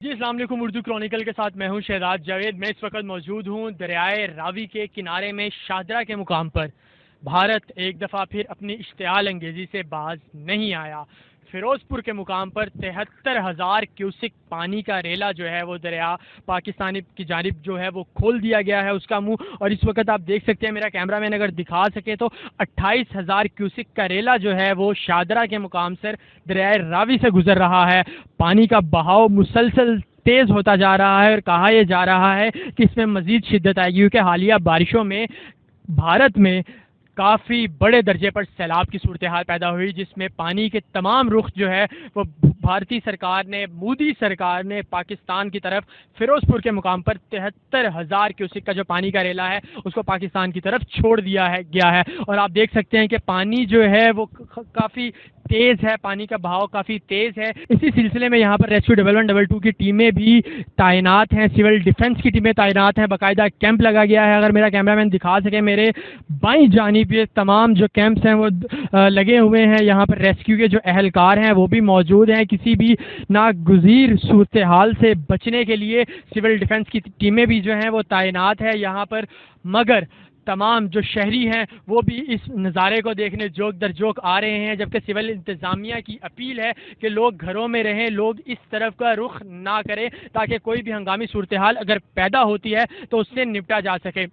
جی السلام علیکم، اردو کرونیکل کے ساتھ میں ہوں شہزاد جاوید۔ میں اس وقت موجود ہوں دریائے راوی کے کنارے میں شاہدرہ کے مقام پر۔ بھارت ایک دفعہ پھر اپنی اشتعال انگیزی سے باز نہیں آیا۔ فیروز پور کے مقام پر 73,000 کیوسک پانی کا ریلا جو ہے وہ دریا پاکستانی کی جانب جو ہے وہ کھول دیا گیا ہے اس کا منہ، اور اس وقت آپ دیکھ سکتے ہیں، میرا کیمرہ مین اگر دکھا سکے تو 28,000 کیوسک کا ریلا جو ہے وہ شاہدرہ کے مقام سے دریائے راوی سے گزر رہا ہے۔ پانی کا بہاؤ مسلسل تیز ہوتا جا رہا ہے اور کہا یہ جا رہا ہے کہ اس میں مزید شدت آئے گی، کیونکہ حالیہ بارشوں میں بھارت میں کافی بڑے درجے پر سیلاب کی صورتحال پیدا ہوئی، جس میں پانی کے تمام رخ جو ہے وہ بھارتی سرکار نے، مودی سرکار نے پاکستان کی طرف فیروز پور کے مقام پر 73,000 کیوسک کا جو پانی کا ریلا ہے اس کو پاکستان کی طرف چھوڑ دیا ہے گیا ہے۔ اور آپ دیکھ سکتے ہیں کہ پانی جو ہے وہ کافی تیز ہے، پانی کا بہاؤ کافی تیز ہے۔ اسی سلسلے میں یہاں پر ریسکیو ڈبل 1 ڈبل 2 کی ٹیمیں بھی تعینات ہیں، سول ڈیفنس کی ٹیمیں تعینات ہیں، باقاعدہ کیمپ لگا گیا ہے۔ اگر میرا کیمرہ مین دکھا سکے، میرے بائیں جانب یہ تمام جو کیمپس ہیں وہ لگے ہوئے ہیں۔ یہاں پر ریسکیو کے جو اہلکار ہیں وہ بھی موجود ہیں، کسی بھی ناگزیر صورتحال سے بچنے کے لیے سول ڈیفنس کی ٹیمیں بھی جو ہیں وہ تعینات ہیں یہاں پر۔ مگر تمام جو شہری ہیں وہ بھی اس نظارے کو دیکھنے جوک در جوک آ رہے ہیں، جبکہ سول انتظامیہ کی اپیل ہے کہ لوگ گھروں میں رہیں، لوگ اس طرف کا رخ نہ کریں، تاکہ کوئی بھی ہنگامی صورتحال اگر پیدا ہوتی ہے تو اس سے نپٹا جا سکے۔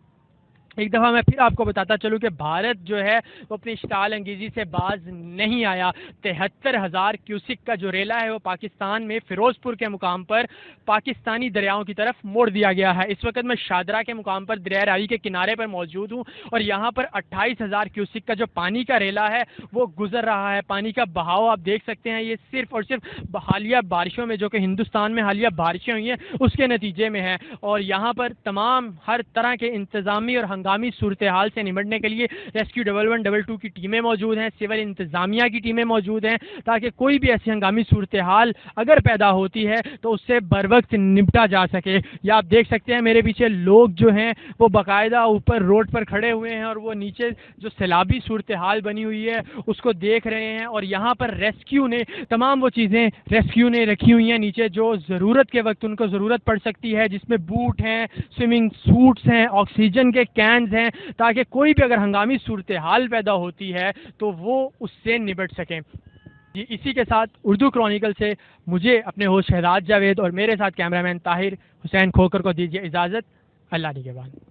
ایک دفعہ میں پھر آپ کو بتاتا چلوں کہ بھارت جو ہے وہ اپنی اشتعال انگیزی سے باز نہیں آیا۔ 73,000 کیوسک کا جو ریلا ہے وہ پاکستان میں فیروز پور کے مقام پر پاکستانی دریاؤں کی طرف موڑ دیا گیا ہے۔ اس وقت میں شاہدرہ کے مقام پر دریائے راوی کے کنارے پر موجود ہوں، اور یہاں پر 28,000 کیوسک کا جو پانی کا ریلا ہے وہ گزر رہا ہے۔ پانی کا بہاؤ آپ دیکھ سکتے ہیں، یہ صرف اور صرف حالیہ بارشوں میں، جو کہ ہندوستان میں حالیہ بارشیں ہوئی ہیں اس کے نتیجے میں ہے۔ اور یہاں پر تمام ہر طرح کے انتظامی اور ہنگامی صورتحال سے نمٹنے کے لیے ریسکیو ڈبل 1 ڈبل 2 کی ٹیمیں موجود ہیں، سول انتظامیہ کی ٹیمیں موجود ہیں، تاکہ کوئی بھی ایسی ہنگامی صورتحال اگر پیدا ہوتی ہے تو اس سے بر وقت نپٹا جا سکے۔ یا آپ دیکھ سکتے ہیں میرے پیچھے لوگ جو ہیں وہ باقاعدہ اوپر روڈ پر کھڑے ہوئے ہیں، اور وہ نیچے جو سیلابی صورتحال بنی ہوئی ہے اس کو دیکھ رہے ہیں۔ اور یہاں پر ریسکیو نے تمام وہ چیزیں ریسکیو نے رکھی ہوئی ہیں نیچے جو ضرورت کے وقت ان کو ضرورت پڑ سکتی ہے، جس میں بوٹ ہیں، سوئمنگ سوٹس ہیں، آکسیجن کے کینز ہیں، تاکہ کوئی بھی اگر ہنگامی صورتحال پیدا ہوتی ہے تو وہ اس سے نبٹ سکیں۔ جی اسی کے ساتھ اردو کرونیکل سے مجھے اپنے ہوسٹ شہزاد جاوید اور میرے ساتھ کیمرہ مین طاہر حسین کھوکر کو دیجیے اجازت۔ اللہ نگہبان۔